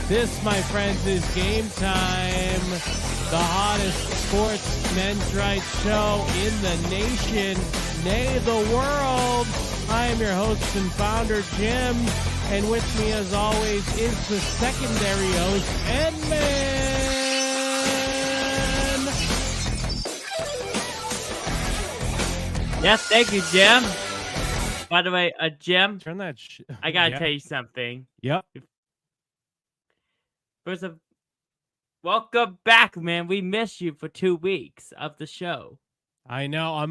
This, my friends, is Game Time, the hottest sports men's rights show in the nation, nay, the world. I am your host and founder, Jim, and with me, as always, is the secondary host, Nman. Yes, thank you, Jim. By the way, Jim, Turn that. I gotta tell you something. Yep. First of, welcome back, man. We missed you for 2 weeks of the show. I know.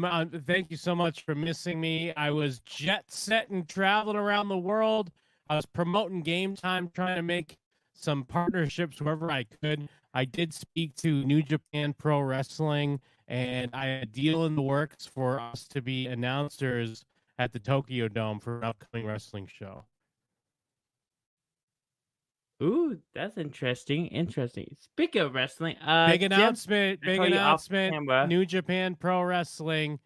Thank you so much for missing me. I was jet setting, traveling around the world. I was promoting Game Time, trying to make some partnerships wherever I could. I did speak to New Japan Pro Wrestling, and I had a deal in the works for us to be announcers at the Tokyo Dome for an upcoming wrestling show. Ooh, that's interesting. Speaking of wrestling, big announcement. Camera. New Japan Pro Wrestling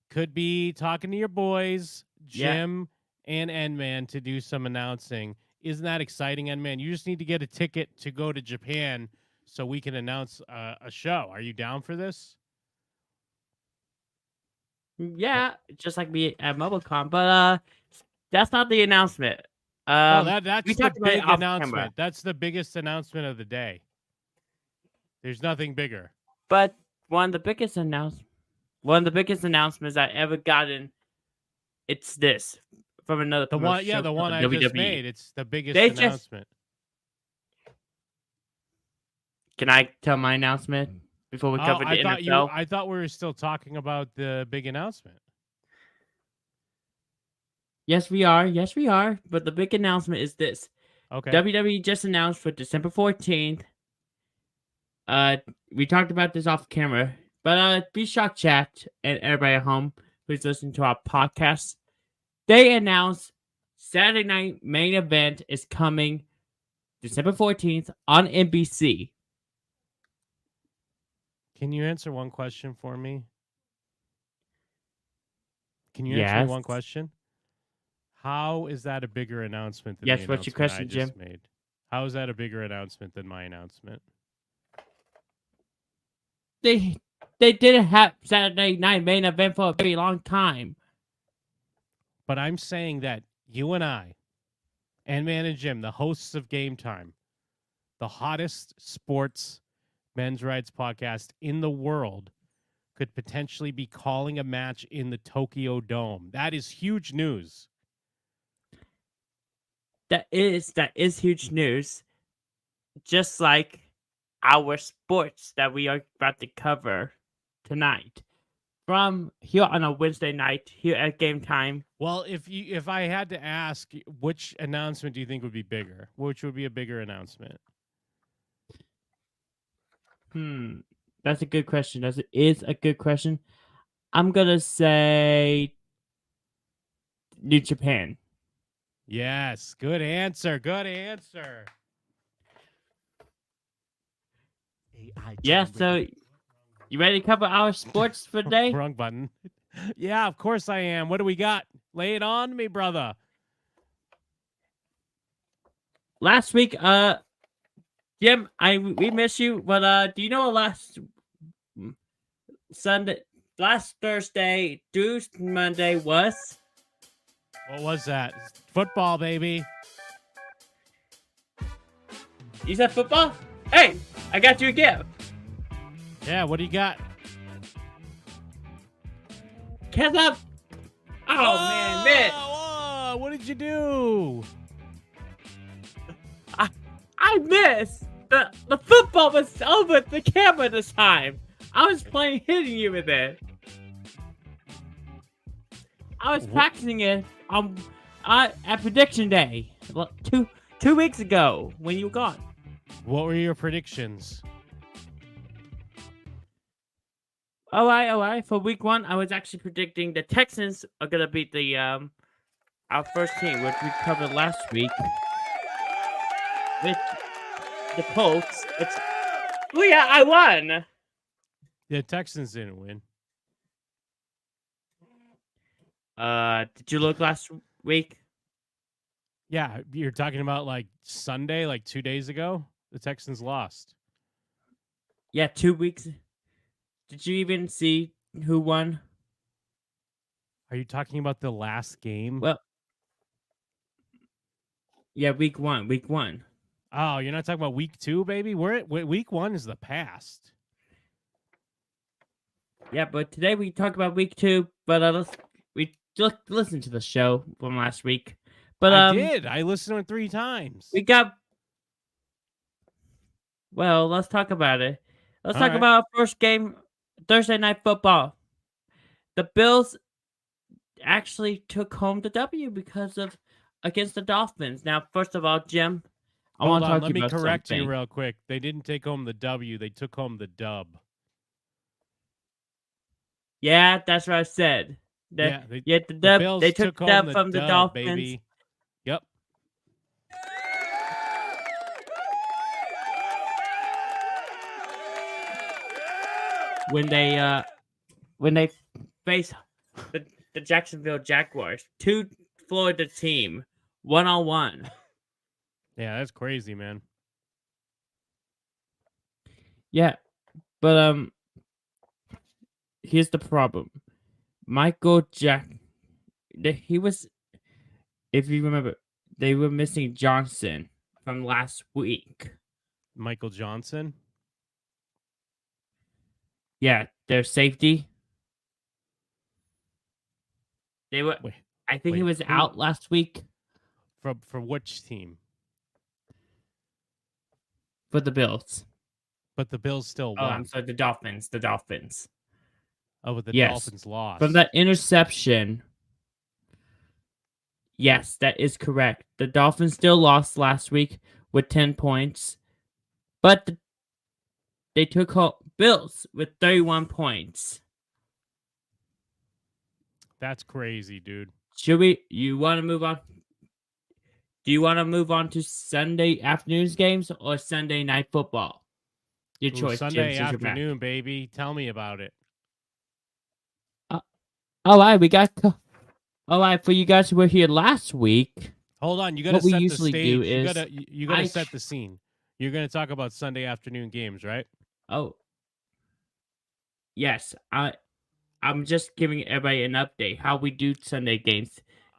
could be talking to your boys, Jim and Nman, to do some announcing. Isn't that exciting, Nman? You just need to get a ticket to go to Japan so we can announce a show. Are you down for this? Yeah, just like me at MobileCon, but that's not the announcement. That's the big announcement. Camera. That's the biggest announcement of the day. There's nothing bigger. But one of the biggest announcements I ever gotten, it's this from another. The one I WWE. just made. It's the biggest announcement. Can I tell my announcement before we cover the NFL? I thought we were still talking about the big announcement. Yes, we are. But the big announcement is this. Okay. WWE just announced for December 14th. We talked about this off camera, but be shocked, chat, and everybody at home who's listening to our podcast. They announced Saturday night main event is coming December 14th on NBC. Can you answer one question for me? Can you answer me one question? How is that a bigger announcement than the announcement what's your question, I just Jim? made? How is that a bigger announcement than my announcement? They didn't have Saturday night main event for a very long time. But I'm saying that you and I, Nman and Jim, the hosts of Game Time, the hottest sports men's rights podcast in the world, could potentially be calling a match in the Tokyo Dome. That is huge news. That is huge news. Just like our sports that we are about to cover tonight. From here on a Wednesday night, here at Game Time. Well, if I had to ask, which announcement do you think would be bigger? Which would be a bigger announcement? That's a good question. That is a good question. I'm gonna say New Japan. Yes, good answer. Yeah, so you ready to cover our sports for today? Wrong button. Yeah, of course I am. What do we got? Lay it on me, brother. Last week, Jim, we miss you, but do you know last Thursday, Tuesday, Monday was? What was that? Football, baby. You said football? Hey, I got you a gift. Yeah, what do you got? Ketchup. Man, miss. Whoa, what did you do? I missed. The football was over the camera this time. I was hitting you with it. I was practicing it at prediction day 2 weeks ago when you were gone. What were your predictions? All right. For week 1, I was actually predicting the Texans are gonna beat the our first team, which we covered last week. With the Colts. I won. The Texans didn't win. Did you look last week? Yeah, you're talking about like Sunday, like 2 days ago. The Texans lost. Yeah, 2 weeks. Did you even see who won? Are you talking about the last game? Well, yeah, week one. Week one. Oh, you're not talking about week 2, baby. Week 1 is the past. Yeah, but today we talk about week two. But listen to the show from last week. But I did. I listened to it 3 times. we got. Well, let's talk about it. Let's All talk right. about our first game, Thursday Night Football. The Bills actually took home the W because of against the Dolphins. Now, first of all, Jim, I Hold want to on. talk to Let you me about correct you something. real quick. They didn't take home the W. They took home the dub. Yeah, that's what I said. Yeah, The the dub. They Bills took took the home dub the from the dub, Dolphins. baby. Yep. When they face the Jacksonville Jaguars, two Florida team, 1-on-1. Yeah, that's crazy, man. Yeah, but here's the problem. Michael Jack, he was, if you remember, they were missing Johnson from last week. Michael Johnson. Yeah, their safety. They were. Wait, I think he wait. was Who out last week for which team? for the Bills. But the Bills still Oh, I'm won. sorry, the Dolphins. The Dolphins. Oh, but the Yes, Dolphins from lost. that interception. Yes, that is correct. The Dolphins still lost last week with 10 points, but they took home Bills with 31 points. That's crazy, dude. Should we? You want to move on? Do you want to move on to Sunday afternoons games or Sunday night football? Your Ooh, choice, Jim, Sunday since you're back. afternoon, baby. Tell me about it. All right, we got. All right, for you guys who were here last week, Hold on, you got to what we set the usually do stage. is You got to set the scene. You're going to talk about Sunday afternoon games, right? Oh, yes. I'm just giving everybody an update how we do Sunday games,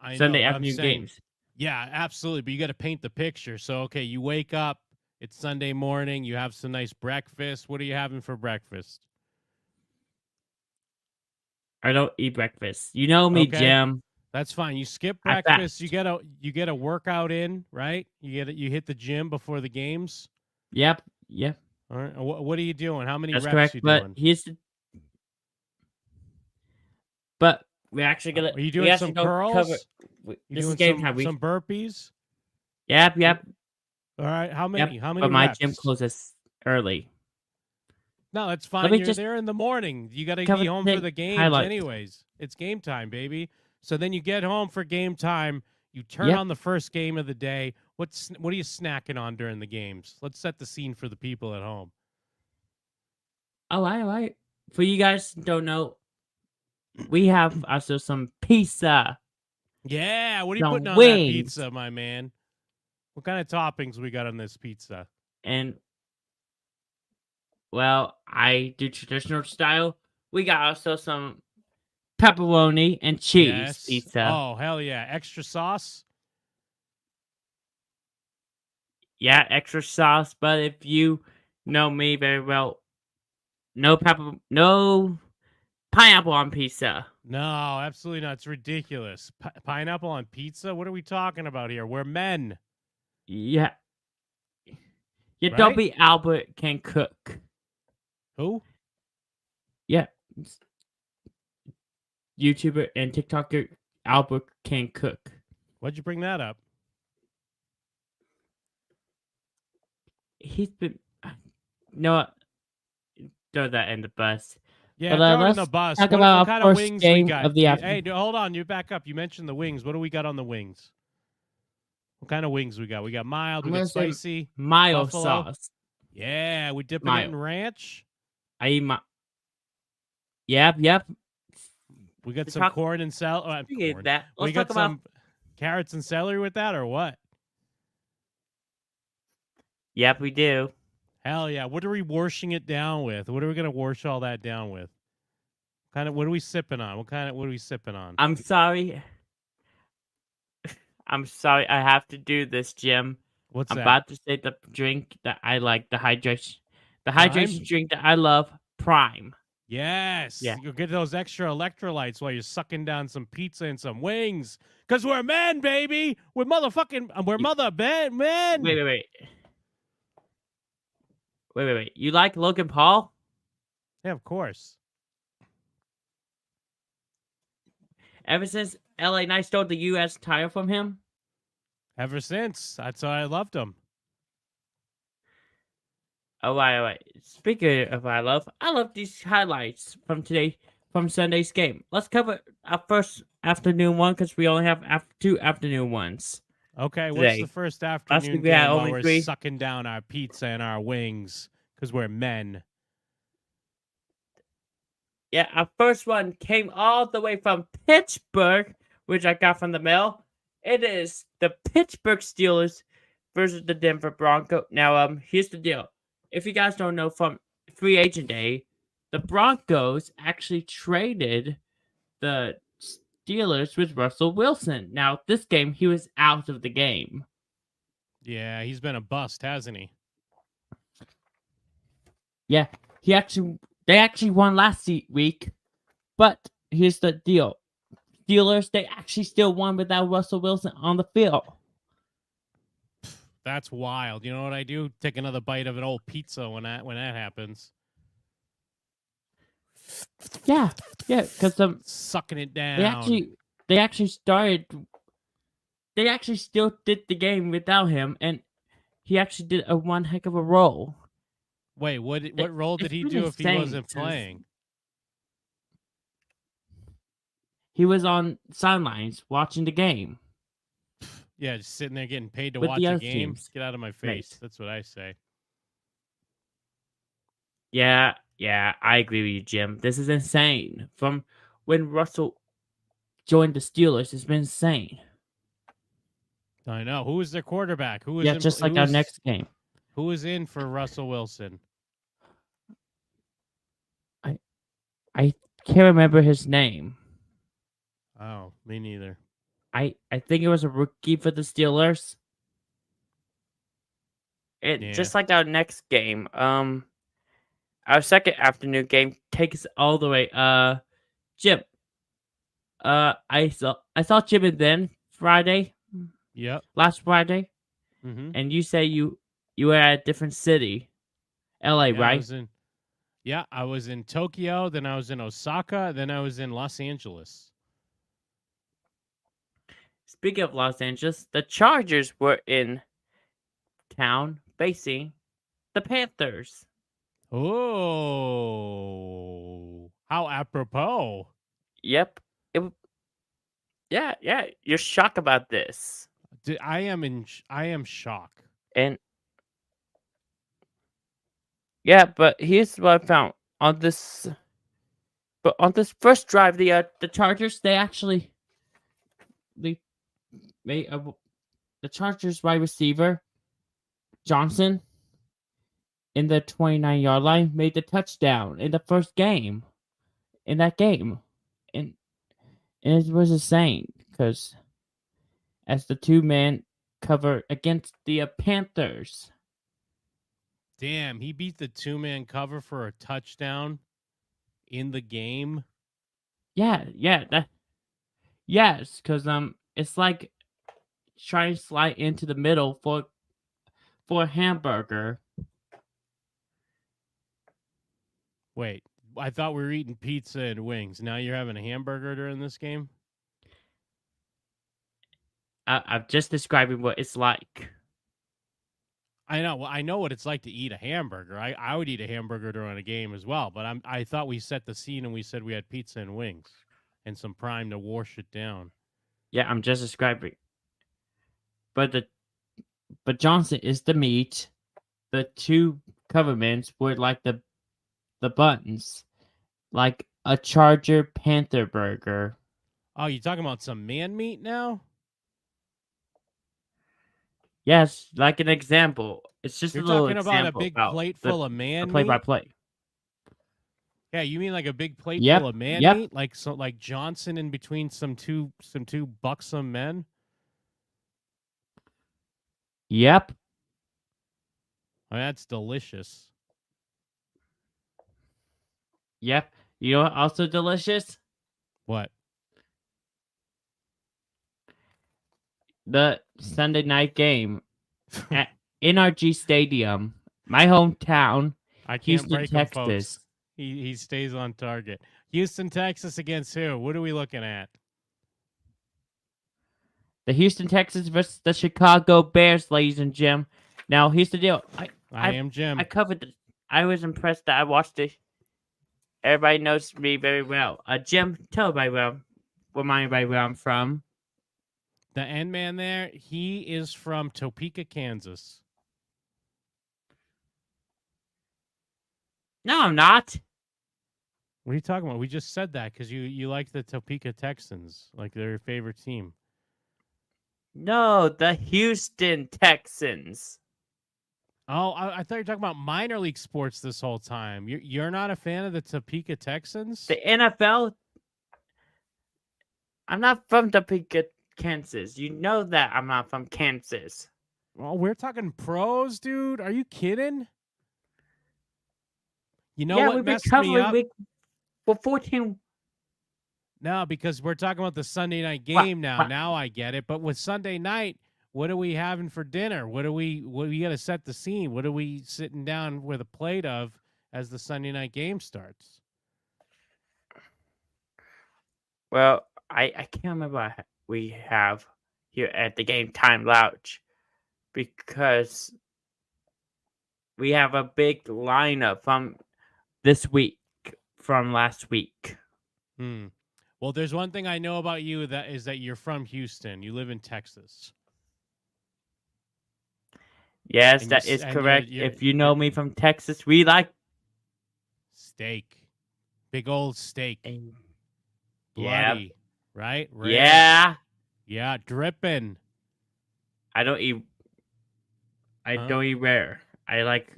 I know, Sunday but I'm afternoon saying, games. yeah, absolutely. But you got to paint the picture. So, okay, you wake up. It's Sunday morning. You have some nice breakfast. What are you having for breakfast? I don't eat breakfast. You know me, Okay, Jim. that's fine. You skip I breakfast. fast. You get a workout in, right? You hit the gym before the games. Yep. Yep. All right. What are you doing? How many That's reps correct. you But doing? but we're actually gonna Are you we doing actually some don't cover. curls? You This is doing game time. some burpees? Yep. All right. How Yep. many? How many But my gym reps? closes early. No, that's Let fine. me You're just there in the morning. You got to cover be home for the the games, highlights. anyways. It's game time, baby. So then you get home for game time. You turn Yep. on the first game of the day. What are you snacking on during the games? Let's set the scene for the people at home. All right. For you guys who don't know, we have also some pizza, Yeah, what are you putting some on that wings, pizza, my man? What kind of toppings we got on this pizza? and well, I do traditional style. We got also some pepperoni and cheese Yes. pizza. Oh, hell yeah. Extra sauce? Yeah, extra sauce. But if you know me very well, no pineapple on pizza. No, absolutely not. It's ridiculous. Pineapple on pizza? What are we talking about here? We're men, Yeah, yeah. right? Dobby Albert can cook. Who? Yeah, YouTuber and TikToker Albert can cook. Why'd you bring that up? He's been no throw that in the bus. Yeah, But throw it in the let's bus. talk What about our kind of first wings we game got? of the Hey, afternoon. hold on. You back up. You mentioned the wings. What do we got on the wings? What kind of wings we got? We got mild. I'm We got gonna say spicy. mayo Buffalo. sauce. Yeah, we dipping it Mayo. in ranch. I eat my. Yep. We got To some talk- corn and salad. Forget Corn. that. We Let's got talk about some. carrots and celery with that, or what? Yep, we do. Hell yeah! What are we washing it down with? What are we gonna wash all that down with? What are we sipping on? What are we sipping on? I'm sorry. I'm sorry. I have to do this, Jim. What's I'm that? about to say the drink that I like, the hydration Prime? drink that I love, Prime. Yes. Yeah. You'll get those extra electrolytes while you're sucking down some pizza and some wings. Cause we're men, baby. We're motherfucking. We're mother men. Wait, Men. wait, wait. Wait. You like Logan Paul? Yeah, of course. Ever since LA Knight stole the US title from him? Ever since, that's why I loved him. All right. Speaking of I love these highlights from Sunday's game. Let's cover our first afternoon one because we only have two afternoon ones Okay, what's today. the first Last afternoon week we had game while only we're three. sucking down our pizza and our wings? Cause we're men. Yeah, our first one came all the way from Pittsburgh, which I got from the mail. It is the Pittsburgh Steelers versus the Denver Broncos. Now, here's the deal. If you guys don't know, from free agent day, the Broncos actually traded the Steelers with Russell Wilson. Now, this game, he was out of the game. Yeah, he's been a bust, hasn't he? Yeah, they actually won last week, but here's the deal. Steelers, they actually still won without Russell Wilson on the field. That's wild. You know what I do? Take another bite of an old pizza when that happens. Yeah, because Sucking it down. they actually started. They actually still did the game without him, and he actually did a one heck of a role. Wait, what role did he do if he wasn't playing? He was on sidelines watching the game. Yeah, just sitting there getting paid to with watch the a other game. teams. Get out of my face. That's what I say. Yeah, I agree with you, Jim. This is insane. From when Russell joined the Steelers, it's been insane. I know. Who was their quarterback? Who was Yeah, just like our next game. Who was in for Russell Wilson? I can't remember his name. Oh, me neither. I think it was a rookie for the Steelers. Just like our next game. Our second afternoon game takes all the way. Jim. I saw Jim and then Friday. Yep. Last Friday. Mm-hmm. And you say you were at a different city, LA, right? I was in Tokyo. Then I was in Osaka. Then I was in Los Angeles. Speaking of Los Angeles, the Chargers were in town facing the Panthers. Oh, how apropos! Yep. Yeah. You're shocked about this. I am shocked. And yeah, but here's what I found on this. But on this first drive, the Chargers they made the Chargers wide receiver Johnson in the 29-yard line made the touchdown in the first game. In that game, and it was insane because as the two-man cover against the Panthers. Damn, he beat the two-man cover for a touchdown in the game. Yeah, yes, because it's like trying to slide into the middle for a hamburger. Wait, I thought we were eating pizza and wings. Now you're having a hamburger during this game? I'm just describing what it's like. I know. Well, I know what it's like to eat a hamburger. I would eat a hamburger during a game as well. But I thought we set the scene and we said we had pizza and wings and some Prime to wash it down. Yeah, I'm just describing. But Johnson is the meat. The two coverments were like the buttons, like a Charger Panther burger. Oh, you talking about some man meat now? Yes, like an example. It's just You're a little talking about a example big about plate the full of man meat? play-by-play. Yeah, you mean like a big plate full Yep, of man yep, meat, like Johnson in between some two buxom men? yep, Oh, that's delicious. yep. You know what? Also delicious? What? The Sunday night game at NRG Stadium, my hometown, I can't Houston, break him, Texas. folks. He stays on target. Houston, Texas against who? What are we looking at? The Houston Texans versus the Chicago Bears, ladies and gentlemen. Now, here's the deal. I I, am I Jim. covered. I was impressed that I watched it. Everybody knows me very well. Jim, tell everybody remind everybody where I'm from. The Nman there, he is from Topeka, Kansas. No, I'm not. What are you talking about? We just said that because you like the Topeka Texans, like they're your favorite team. No, the Houston Texans. Oh, I thought you were talking about minor league sports this whole time. You're not a fan of the Topeka Texans? The NFL. I'm not from Topeka, Kansas. You know that I'm not from Kansas. Well, we're talking pros, dude. Are you kidding? You know Yeah, what we've been messed me covering up? for 14. No, because we're talking about the Sunday night game now. What? Now I get it. But with Sunday night, what are we having for dinner? What we got to set the scene? What are we sitting down with a plate of as the Sunday night game starts? Well, I can't remember what we have here at the Game Time Lounge because we have a big lineup from this week, from last week. Well, there's one thing I know about you that is that you're from Houston. You live in Texas. Yes, And that is correct. If you know you're me from Texas, we like steak. Big old steak. yeah, Bloody, right? Rare. yeah. Yeah, dripping. I don't eat. I don't eat rare. I like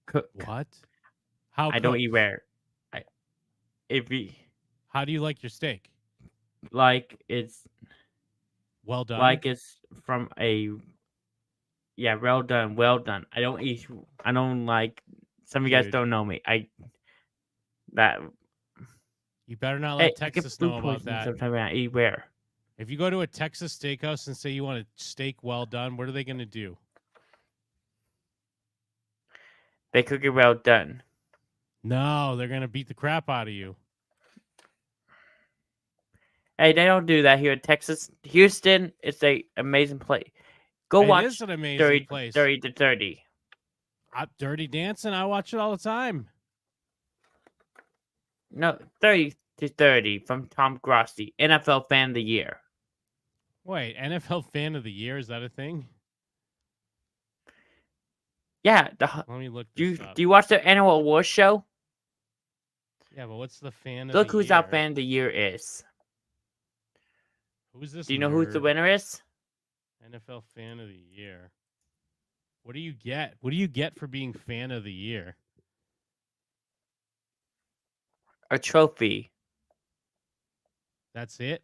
cook. What? How? I don't eat rare. How do you like your steak? Like it's Well done. like it's from a well done, well done. I don't eat. I don't like. Some of you guys don't know me. You better not let Texas know about that. Sometimes I eat rare. If you go to a Texas steakhouse and say you want a steak well done, what are they going to do? They cook it well done. No, they're going to beat the crap out of you. Hey, they don't do that here in Texas. Houston, it's a amazing place. Go watch. It is an amazing place. 30 to 30. Dirty Dancing, I watch it all the time. No, 30 to 30 from Tom Grossi, NFL Fan of the Year. Wait, NFL Fan of the Year, is that a thing? Yeah. Let me look this up. Do you watch the annual awards show? Yeah, but what's the fan of Look the who's year? our Fan of the Year is. Who's this? Do you know who the winner is? NFL Fan of the Year. What do you get? What do you get for being Fan of the Year? A trophy. That's it?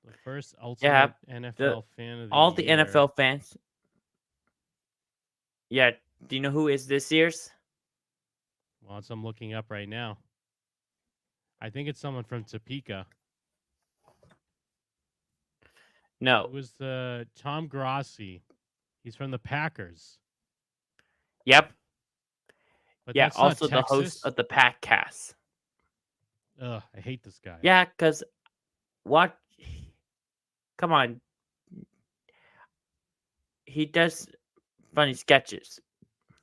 The first ultimate NFL Fan of the all Year. the NFL fans. Yeah. Do you know who is this year's? Well, it's I'm looking up right now. I think it's someone from Topeka. No. It was Tom Grossi. He's from the Packers. Yep. But yeah, that's also not the host of the Packcast. Ugh, I hate this guy. Yeah, because what? Come on. He does funny sketches.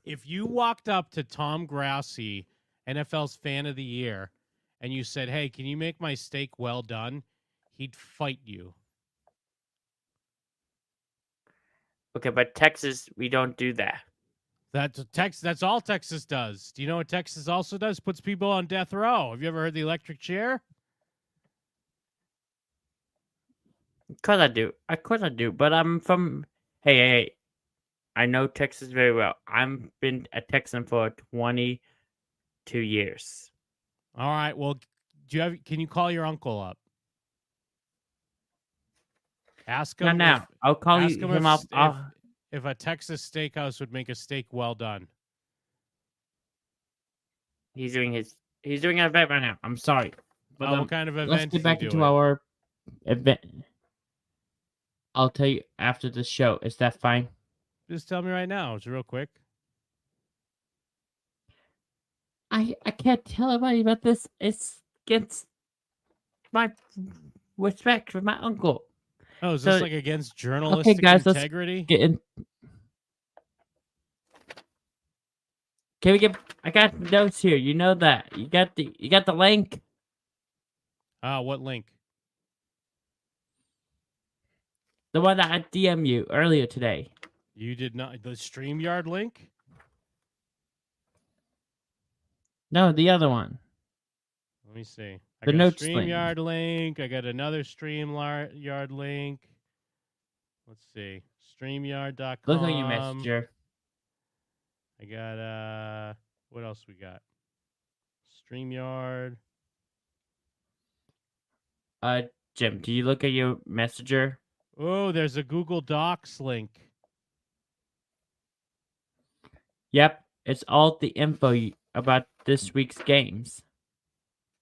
If you walked up to Tom Grossi, NFL's Fan of the Year, and you said, "Hey, can you make my steak well done?" He'd fight you. Okay, but Texas, we don't do that. That's all Texas does. Do you know what Texas also does? Puts people on death row. Have you ever heard the electric chair? Of course I do. Of course I do. But I'm from. Hey. I know Texas very well. I've been a Texan for 22 years. All right. Well, can you call your uncle up? Ask Not him now. I'll call ask you him him up. if a Texas steakhouse would make a steak well done. He's doing an event right now. I'm sorry. But What kind of let's event get is he back into doing? our event. I'll tell you after the show. Is that fine? Just tell me right now. It's real quick. I can't tell anybody about this. It's against my respect for my uncle. Oh, is this So like against okay, journalistic guys, let's integrity? get in. Can we get? I got notes here. You know that. You got the link. What link? The one that I DM you earlier today. You did not the StreamYard link? No, the other one. Let me see. I The got a notes link. StreamYard link. I got another StreamYard link. Let's see. StreamYard.com. Look on your messenger. I got what else we got? StreamYard. Jim, do you look at your messenger? Oh, there's a Google Docs link. Yep, it's all the info about this week's games.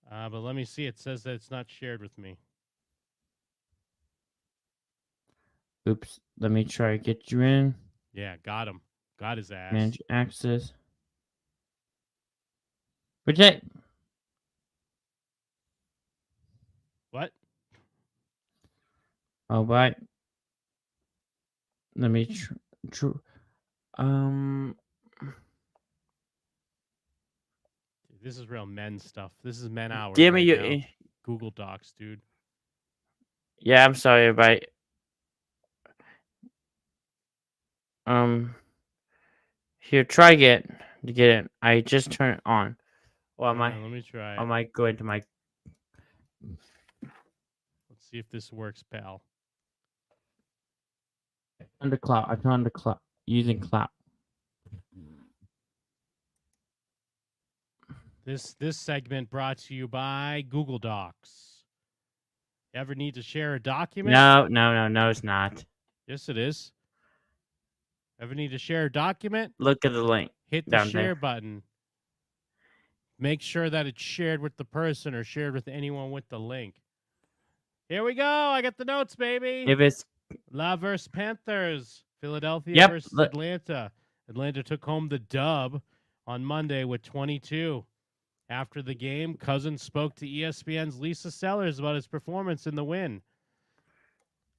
But let me see. It says that it's not shared with me. Oops, let me try to get you in. Yeah, got him. Got his ass. Manage access. Reject. What? All right. Let me This is real men stuff. This is men hours. Give me right your now. Google Docs, dude. Yeah, I'm sorry, everybody. Here, try again to get in. I just turned it on. Well, Let me try. I might go into my. Let's see if this works, pal. Under cloud. I turn on the cloud using cloud. This segment brought to you by Google Docs. Ever need to share a document? No, it's not. Yes, it is. Ever need to share a document? Look at the link. Hit the down share there. button. Make sure that it's shared with the person or shared with anyone with the link. Here we go. I got the notes, baby. If it's La versus Panthers. Philadelphia versus Atlanta. Atlanta took home the dub on Monday with 22. After the game, Cousins spoke to ESPN's Lisa Sellers about his performance in the win.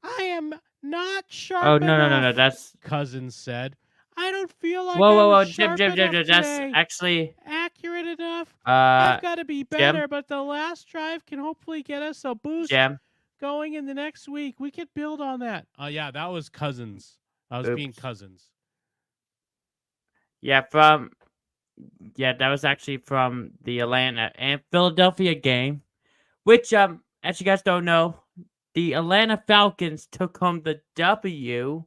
I am not sharp enough. No. That's Cousins said. I don't feel like whoa, sharp Jim. enough That's today. actually Accurate enough. I've got to be better, Jim? but the last drive can hopefully get us a boost Jim. going in the next week. We could build on that. Yeah, that was Cousins. I was being Cousins. Yeah, that was actually from the Atlanta and Philadelphia game, which as you guys don't know, the Atlanta Falcons took home the W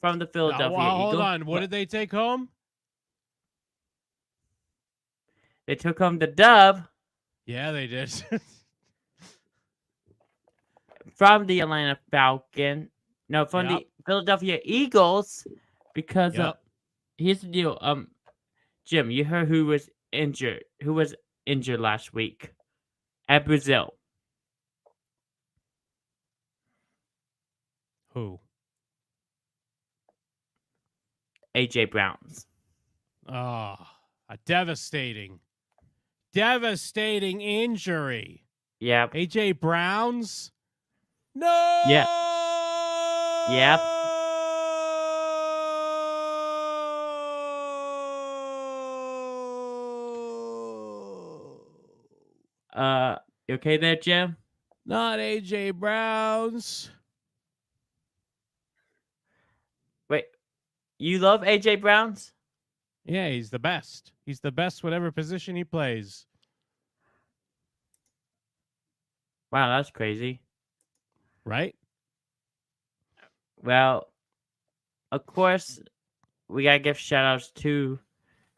from the Philadelphia Eagles. Hold on. What did they take home? They took home the dub. Yeah, they did. From the Atlanta Falcon. No, from the Philadelphia Eagles. Because here's the deal. Jim, you heard who was injured last week at Brazil. Who? AJ Browns. Oh, a devastating injury. Yeah. AJ Browns? No. Yeah. Yep. You okay there, Jim? Not AJ Browns. Wait, you love AJ Browns? Yeah, he's the best. He's the best whatever position he plays. Wow, that's crazy. Right? Well, of course, we gotta give shout outs to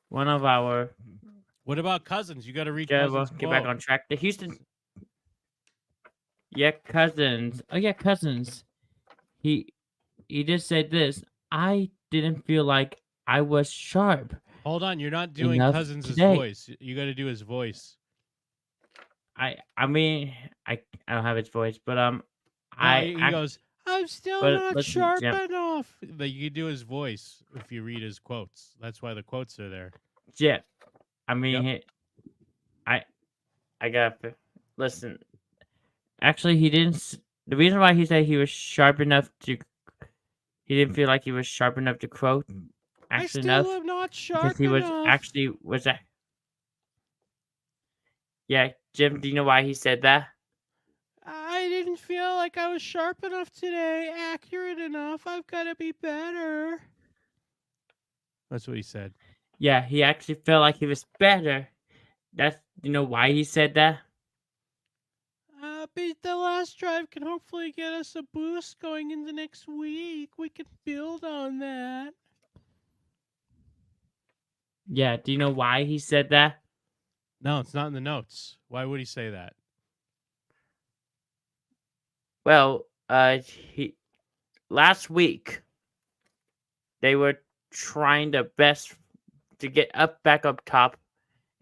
one of our. What about Cousins? You got to read We'll Cousins' get back quote. on track. The Houston. Yeah, Cousins. Oh yeah, Cousins. He just said this. I didn't feel like I was sharp Hold on, you're not doing enough Cousins' today. voice. You got to do his voice. I mean I don't have his voice, but No, he goes, I'm still but not listen, sharp Jim. enough. That you can do his voice if you read his quotes. That's why the quotes are there. Jim. I mean, Yep. I got listen. Actually, he didn't. The reason why he said he was sharp enough to, he didn't feel like he was sharp enough to quote. I Actually, still enough am not because sharp he was enough. actually was a. Yeah, Jim. Do you know why he said that? I didn't feel like I was sharp enough today, accurate enough. I've got to be better. That's what he said. Yeah, he actually felt like he was better. That's why he said that. But the last drive can hopefully get us a boost going into next week. We can build on that. Yeah, do you know why he said that? No, it's not in the notes. Why would he say that? Well, he last week they were trying their best to get back up top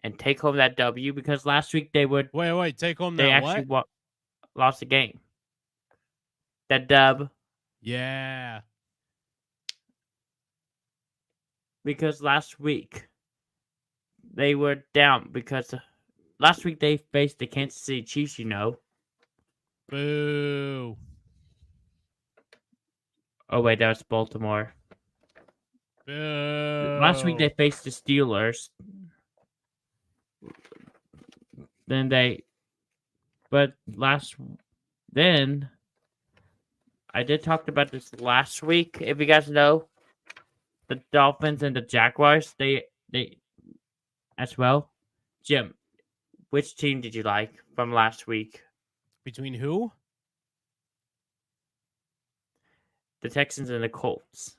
and take home that W because last week they Take home they that actually what? lost the game. That dub. Yeah. Because last week they were down because last week they faced the Kansas City Chiefs, Boo. Oh wait, that was Baltimore. Boo. Last week they faced the Steelers. Then I did talk about this last week. If you guys know, the Dolphins and the Jaguars, they as well. Jim, which team did you like from last week? Between who? The Texans and the Colts.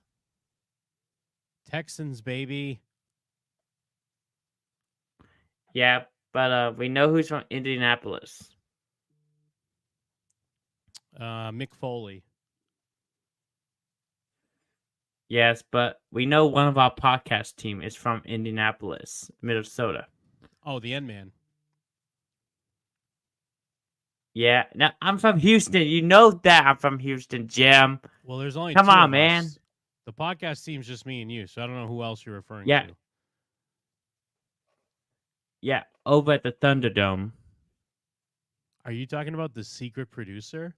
Texans, baby. Yeah, but we know who's from Indianapolis. Mick Foley. Yes, but we know one of our podcast team is from Indianapolis, Minnesota. Oh, the Nman. Yeah, now I'm from Houston. You know that I'm from Houston, Jim. Well, there's only Come two on, of man. us. The podcast team's just me and you, so I don't know who else you're referring Yeah. to. Yeah, over at the Thunderdome. Are you talking about the secret producer?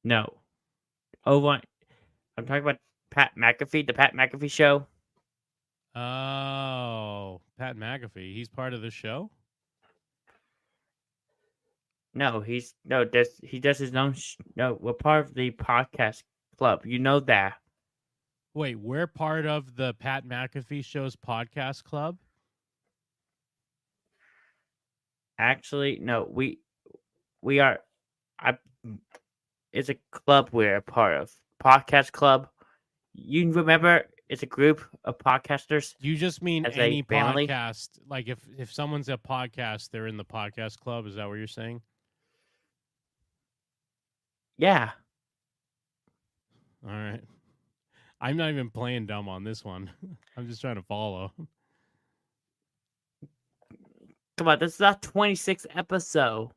No. I'm talking about Pat McAfee, the Pat McAfee show. Oh, Pat McAfee. He's part of the show? No, he does his own. No, we're part of the podcast club. You know that. Wait, we're part of the Pat McAfee show's podcast club? Actually, no, we are. It's a club we're a part of. Podcast club. You remember? It's a group of podcasters. You just mean as any a family? podcast? Like if someone's a podcast, they're in the podcast club. Is that what you're saying? Yeah. All right. I'm not even playing dumb on this one. I'm just trying to follow. Come on, this is our 26th episode.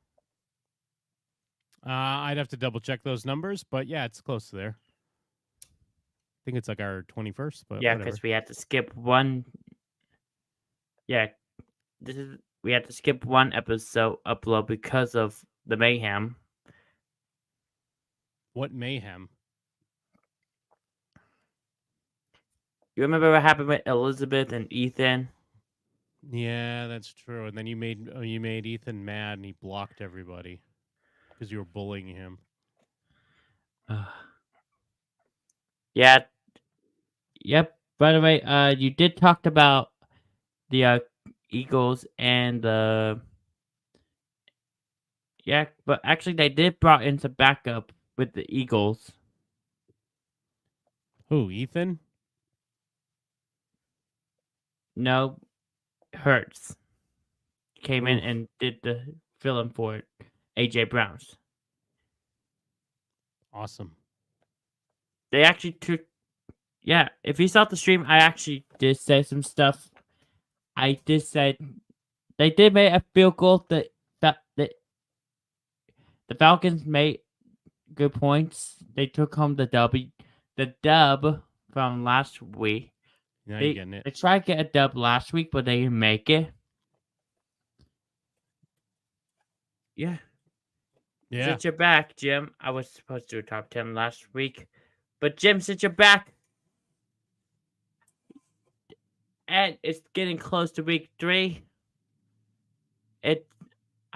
I'd have to double check those numbers, but yeah, it's close to there. I think it's like our 21st, but Yeah, whatever. because we had to skip one. Yeah, we had to skip one episode upload because of the mayhem. What mayhem? You remember what happened with Elizabeth and Ethan? Yeah, that's true. And then you made Ethan mad, and he blocked everybody because you were bullying him. Yeah. Yep. By the way, you did talk about the Eagles and the Yeah, but actually they did brought in some backup with the Eagles. Who, Ethan? No, Hurts came in Oof. and did the fill-in for AJ Brown's. Awesome. They actually took. Yeah, if you saw the stream, I actually did say some stuff. I did say they did make a field goal. The Falcons made good points. They took home the dub from last week. Now you're getting They it. tried to get a dub last week, but they didn't make it. Yeah. Yeah. Since you're back, Jim, I was supposed to do a top 10 last week. But Jim, since you're back, and it's getting close to week 3.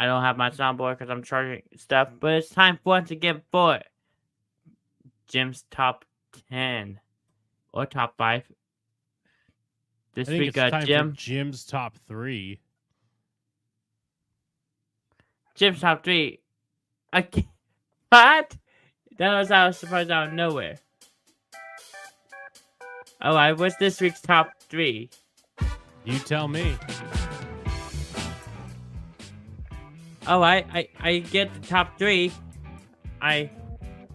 I don't have my soundboard because I'm charging stuff, but it's time once again for Jim's top 10 or top 5. This I think week, it's time Jim. for Jim's top 3. Jim's top 3. What? I was surprised out of nowhere. Alright, what's this week's top 3? You tell me. Alright, I get the top 3.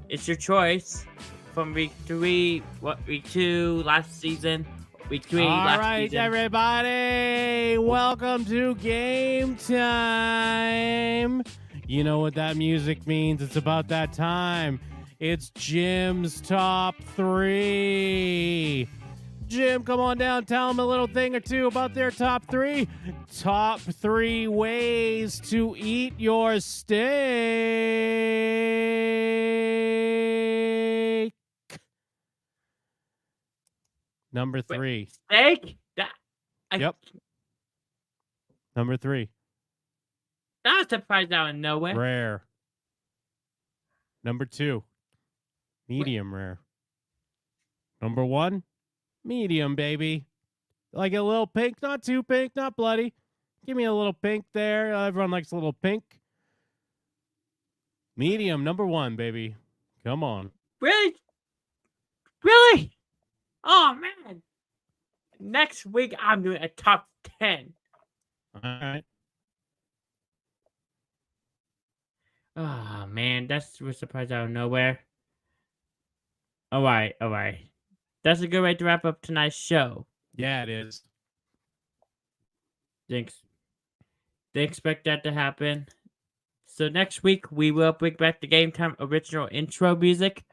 It's your choice. From week 3, week 2 last season, week 3 All last right, season. everybody. Welcome to game time. You know what that music means. It's about that time. It's Jim's top 3. Jim, come on down. Tell them a little thing or two about their top 3. Top 3 ways to eat your steak. Number 3. Steak? Yep. Number 3. That was surprised out of nowhere. Rare. Number 2. Medium rare. Number 1. Medium, baby. Like a little pink, not too pink, not bloody. Give me a little pink there. Everyone likes a little pink. Medium, number 1, baby. Come on. Really? Really? Oh, man. Next week, I'm doing a top 10. All right. Oh, man. That's a surprise out of nowhere. All right. That's a good way to wrap up tonight's show. Yeah, it is. Thanks. They expect that to happen. So next week, we will bring back the Game Time original intro music.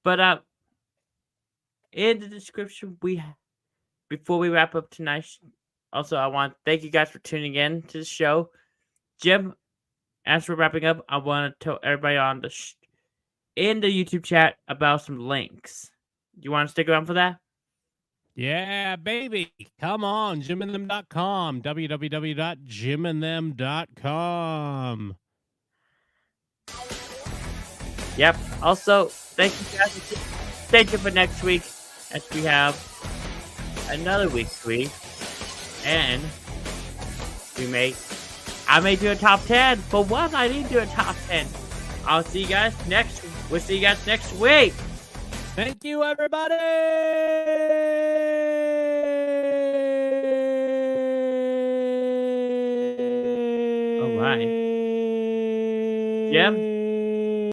But in the description, before we wrap up tonight, also I want to thank you guys for tuning in to the show. Jim, as we're wrapping up, I want to tell everybody on in the YouTube chat about some links. Do you want to stick around for that? Yeah, baby. Come on, jimandthem.com. www.jimandthem.com. Yep. Also, thank you guys. Thank you for next week, as we have another week 3, and I may do a top 10. For once, I didn't do a top 10. We'll see you guys next week. Thank you, everybody. All right. Jim?